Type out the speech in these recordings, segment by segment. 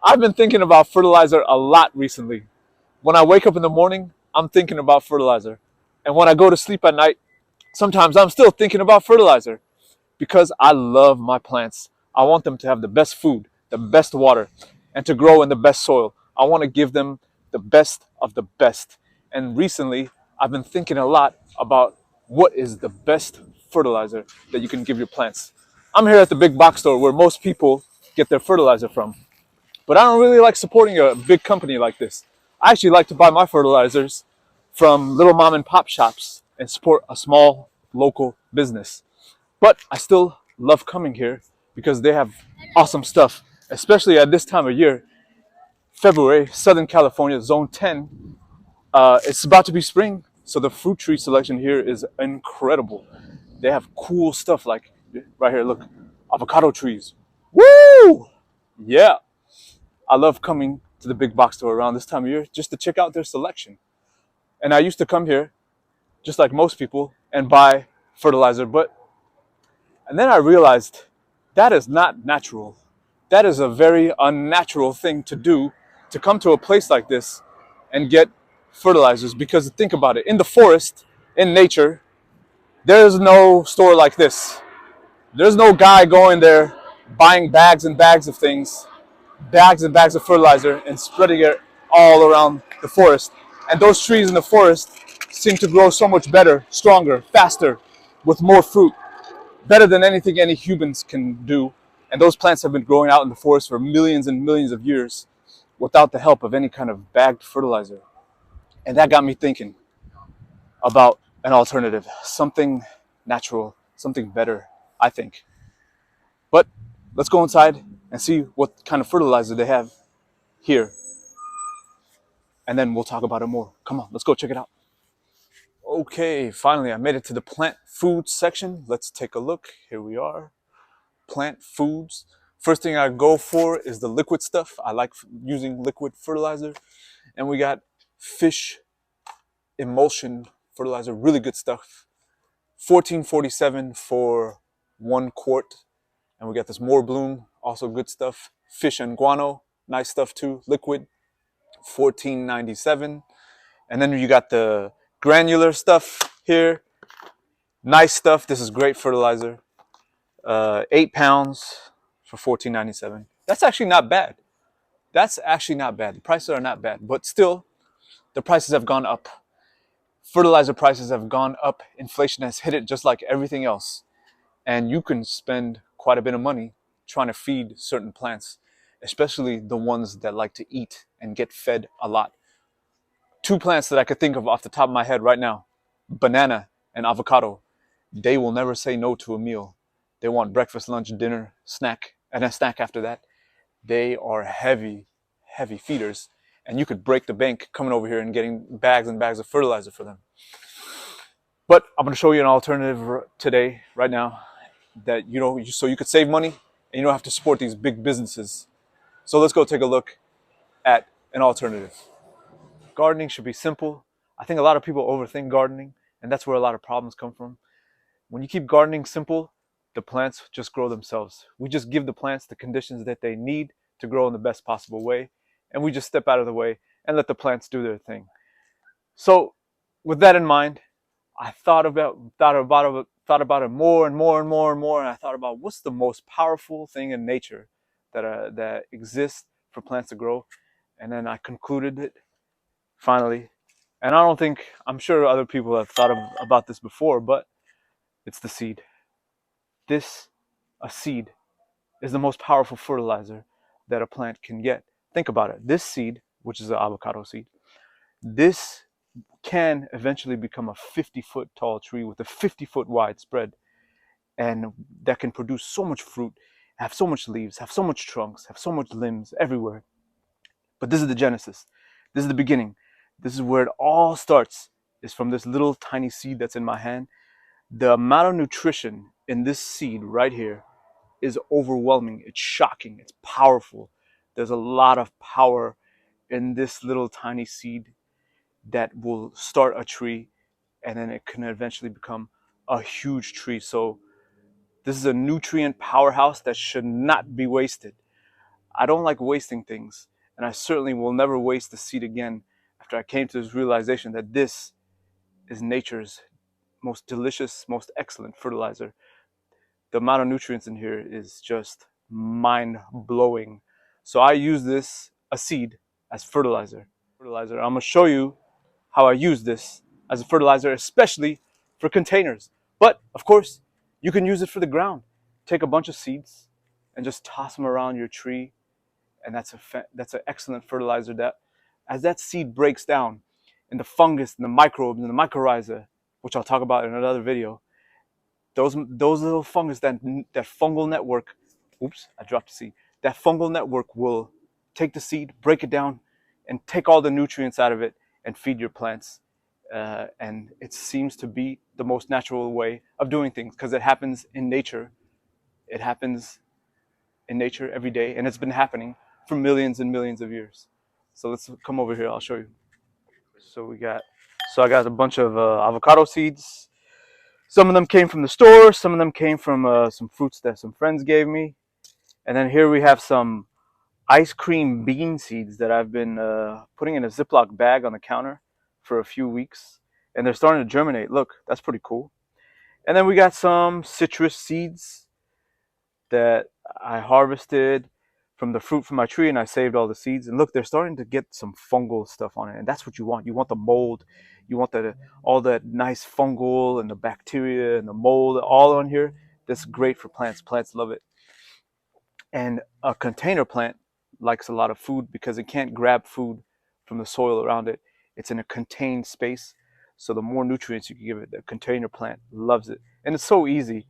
I've been thinking about fertilizer a lot recently. When I wake up in the morning, I'm thinking about fertilizer. And when I go to sleep at night, sometimes I'm still thinking about fertilizer because I love my plants. I want them to have the best food, the best water, and to grow in the best soil. I want to give them the best of the best. And recently, I've been thinking a lot about what is the best fertilizer that you can give your plants. I'm here at the big box store where most people get their fertilizer from. But I don't really like supporting a big company like this. I actually like to buy my fertilizers from little mom and pop shops and support a small local business. But I still love coming here because they have awesome stuff, especially at this time of year. February, Southern California, Zone 10. It's about to be spring, so the fruit tree selection here is incredible. They have cool stuff like right here, look, avocado trees. Woo! Yeah. I love coming to the big box store around this time of year just to check out their selection. And I used to come here, just like most people, and buy fertilizer, and then I realized that is not natural. That is a very unnatural thing to do, to come to a place like this and get fertilizers. Because think about it, in the forest, in nature, there's no store like this. There's no guy going there buying bags and bags of things, bags and bags of fertilizer, and spreading it all around the forest. And those trees in the forest seem to grow so much better, stronger, faster, with more fruit, better than anything any humans can do. And those plants have been growing out in the forest for millions and millions of years without the help of any kind of bagged fertilizer. And that got me thinking about an alternative, something natural, something better, I think. But let's go inside and see what kind of fertilizer they have here, and then we'll talk about it more. Come on, let's go check it out. Okay, finally, I made it to the plant food section. Let's take a look. Here we are. Plant foods. First thing I go for is the liquid stuff. I like using liquid fertilizer. And we got fish emulsion fertilizer, really good stuff. 14.47 for 1 quart. And we got this more bloom, also good stuff. Fish and guano, nice stuff too, liquid, 14.97. And then you got the granular stuff here, nice stuff. This is great fertilizer. 8 pounds for 14.97. That's actually not bad. That's actually not bad. The prices are not bad, but still, the prices have gone up. Fertilizer prices have gone up. Inflation has hit it just like everything else. And you can spend quite a bit of money trying to feed certain plants, especially the ones that like to eat and get fed a lot. Two plants that I could think of off the top of my head right now, banana and avocado. They will never say no to a meal. They want breakfast, lunch, dinner, snack, and a snack after that. They are heavy, heavy feeders. And you could break the bank coming over here and getting bags and bags of fertilizer for them. But I'm going to show you an alternative today, right now, that so you could save money and you don't have to support these big businesses. So let's go take a look at an alternative. Gardening should be simple. I think a lot of people overthink gardening, and that's where a lot of problems come from. When you keep gardening simple, the plants just grow themselves. We just give the plants the conditions that they need to grow in the best possible way, and we just step out of the way and let the plants do their thing. So with that in mind, I thought about it more and more and more and more, and I thought about what's the most powerful thing in nature that exists for plants to grow, and then I concluded it finally. And I'm sure other people have about this before, but it's the seed. A seed is the most powerful fertilizer that a plant can get. Think about it. This seed, which is an avocado seed, this can eventually become a 50-foot tall tree with a 50-foot wide spread, and that can produce so much fruit, have so much leaves, have so much trunks, have so much limbs everywhere. But this is the genesis. This is the beginning. This is where it all starts, is from this little tiny seed that's in my hand. The amount of nutrition in this seed right here is overwhelming. It's shocking. It's powerful. There's a lot of power in this little tiny seed that will start a tree, and then it can eventually become a huge tree. So this is a nutrient powerhouse that should not be wasted. I don't like wasting things, and I certainly will never waste the seed again after I came to this realization that this is nature's most delicious, most excellent fertilizer. The amount of nutrients in here is just mind-blowing. So I use a seed, as fertilizer. I'm gonna show you how I use this as a fertilizer, especially for containers. But of course, you can use it for the ground. Take a bunch of seeds and just toss them around your tree, and that's an excellent fertilizer. That as that seed breaks down, and the fungus and the microbes and the mycorrhiza, which I'll talk about in another video, those little fungus, that fungal network, oops, I dropped the seed. That fungal network will take the seed, break it down, and take all the nutrients out of it and feed your plants. And it seems to be the most natural way of doing things because it happens in nature. It happens in nature every day, and it's been happening for millions and millions of years. So let's come over here. I'll show you. So I got a bunch of avocado seeds. Some of them came from the store. Some of them came from some fruits that some friends gave me. And then here we have some ice cream bean seeds that I've been putting in a Ziploc bag on the counter for a few weeks. And they're starting to germinate. Look, that's pretty cool. And then we got some citrus seeds that I harvested from the fruit from my tree, and I saved all the seeds. And look, they're starting to get some fungal stuff on it, and that's what you want. You want the mold, you want all that nice fungal and the bacteria and the mold all on here. That's great for plants. Plants love it. And a container plant likes a lot of food because it can't grab food from the soil around it. It's in a contained space, so the more nutrients you can give it, the container plant loves it. And it's so easy.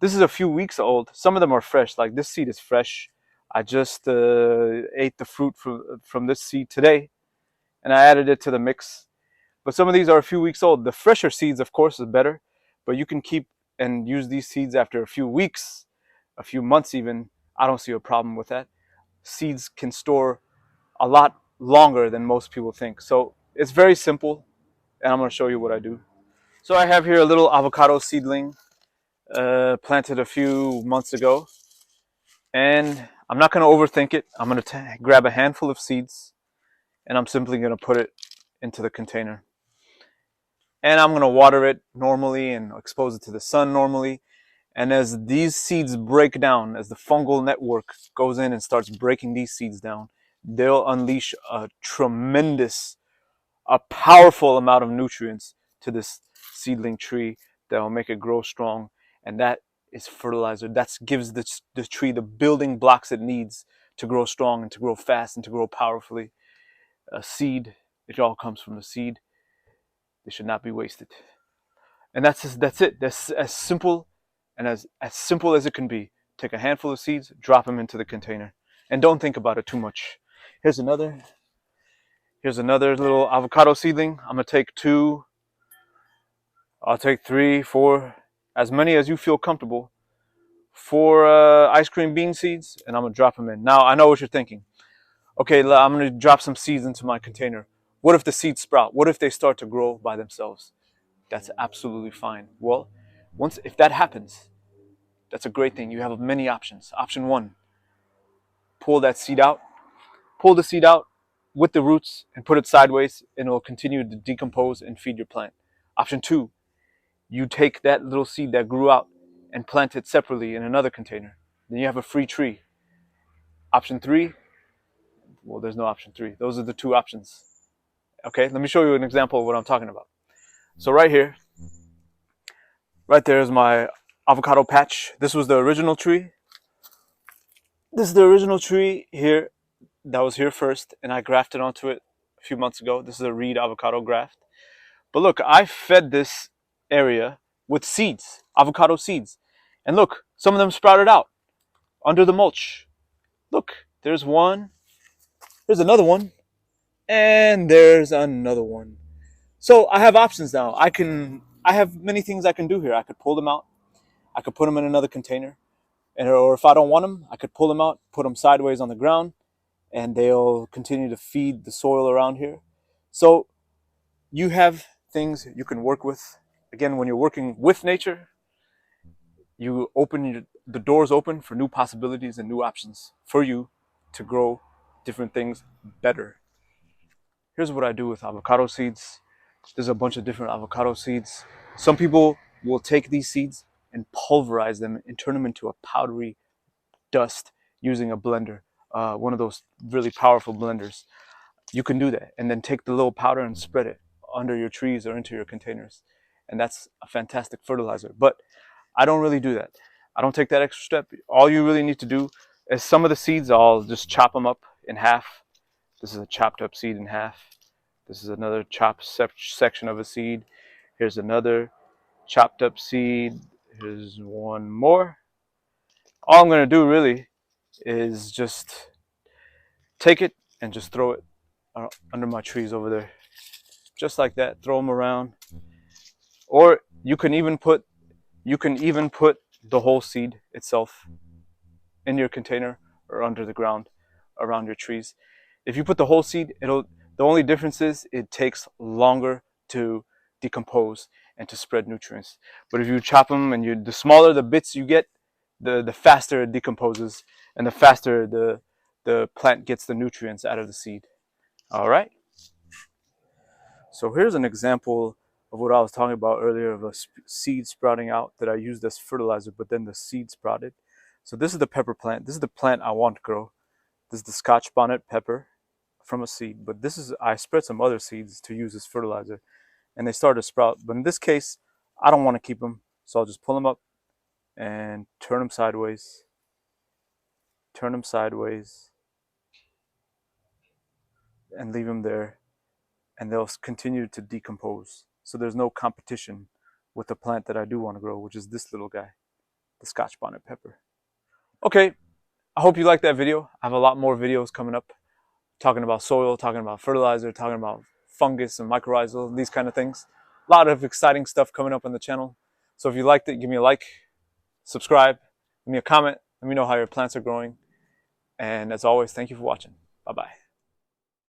This is a few weeks old. Some of them are fresh. Like this seed is fresh. I just ate the fruit from this seed today, and I added it to the mix. But some of these are a few weeks old. The fresher seeds, of course, is better, but you can keep and use these seeds after a few weeks, a few months even. I don't see a problem with that. Seeds can store a lot longer than most people think. So it's very simple, and I'm going to show you what I do. So I have here a little avocado seedling planted a few months ago, and I'm not going to overthink it. I'm going to grab a handful of seeds, and I'm simply going to put it into the container, and I'm going to water it normally and expose it to the sun normally. And as these seeds break down, as the fungal network goes in and starts breaking these seeds down, they'll unleash a powerful amount of nutrients to this seedling tree that will make it grow strong. And that is fertilizer. That gives the tree the building blocks it needs to grow strong and to grow fast and to grow powerfully. A seed, it all comes from the seed. They should not be wasted. And that's it. That's as simple and as simple as it can be. Take a handful of seeds, drop them into the container, and don't think about it too much. Here's another little avocado seedling. I'm gonna take 2. I'll take 3, 4, as many as you feel comfortable. 4 ice cream bean seeds, and I'm gonna drop them in. Now I know what you're thinking. Okay, I'm gonna drop some seeds into my container. What if the seeds sprout? What if they start to grow by themselves? That's absolutely fine. Well, if that happens, that's a great thing. You have many options. Option 1, pull the seed out with the roots and put it sideways, and it will continue to decompose and feed your plant. Option 2, you take that little seed that grew out and plant it separately in another container. Then you have a free tree. Option 3, well, there's no option 3. Those are the 2 options. Okay, let me show you an example of what I'm talking about. So right there is my avocado patch. This was the original tree. This is the original tree here that was here first, and I grafted onto it a few months ago. This is a reed avocado graft. But look, I fed this area with seeds, avocado seeds. And look, some of them sprouted out under the mulch. Look, there's one, there's another one, and there's another one. So I have options now. I have many things I can do here. I could pull them out. I could put them in another container. Or if I don't want them, I could pull them out, put them sideways on the ground, and they'll continue to feed the soil around here. So you have things you can work with. Again, when you're working with nature, you open the doors open for new possibilities and new options for you to grow different things better. Here's what I do with avocado seeds. There's a bunch of different avocado seeds. Some people will take these seeds and pulverize them and turn them into a powdery dust using a blender, one of those really powerful blenders. You can do that and then take the little powder and spread it under your trees or into your containers. And that's a fantastic fertilizer. But I don't really do that. I don't take that extra step. All you really need to do is some of the seeds, I'll just chop them up in half. This is a chopped up seed in half. This is another chopped section of a seed. Here's another chopped up seed. Here's one more. All I'm going to do really is just take it and just throw it under my trees over there. Just like that, throw them around. Or you can even put the whole seed itself in your container or under the ground around your trees. If you put the whole seed, the only difference is it takes longer to decompose and to spread nutrients. But if you chop them and the smaller the bits you get, the faster it decomposes and the faster the plant gets the nutrients out of the seed. All right. So here's an example of what I was talking about earlier of a seed sprouting out that I used as fertilizer, but then the seed sprouted. So this is the pepper plant. This is the plant I want to grow. This is the Scotch bonnet pepper from a seed, but I spread some other seeds to use as fertilizer and they started to sprout. But in this case, I don't want to keep them. So I'll just pull them up and turn them sideways, and leave them there. And they'll continue to decompose. So there's no competition with the plant that I do want to grow, which is this little guy, the Scotch bonnet pepper. Okay, I hope you liked that video. I have a lot more videos coming up talking about soil, talking about fertilizer, talking about fungus and mycorrhizal, these kind of things. A lot of exciting stuff coming up on the channel. So if you liked it, give me a like, subscribe, give me a comment, let me know how your plants are growing. And as always, thank you for watching. Bye-bye.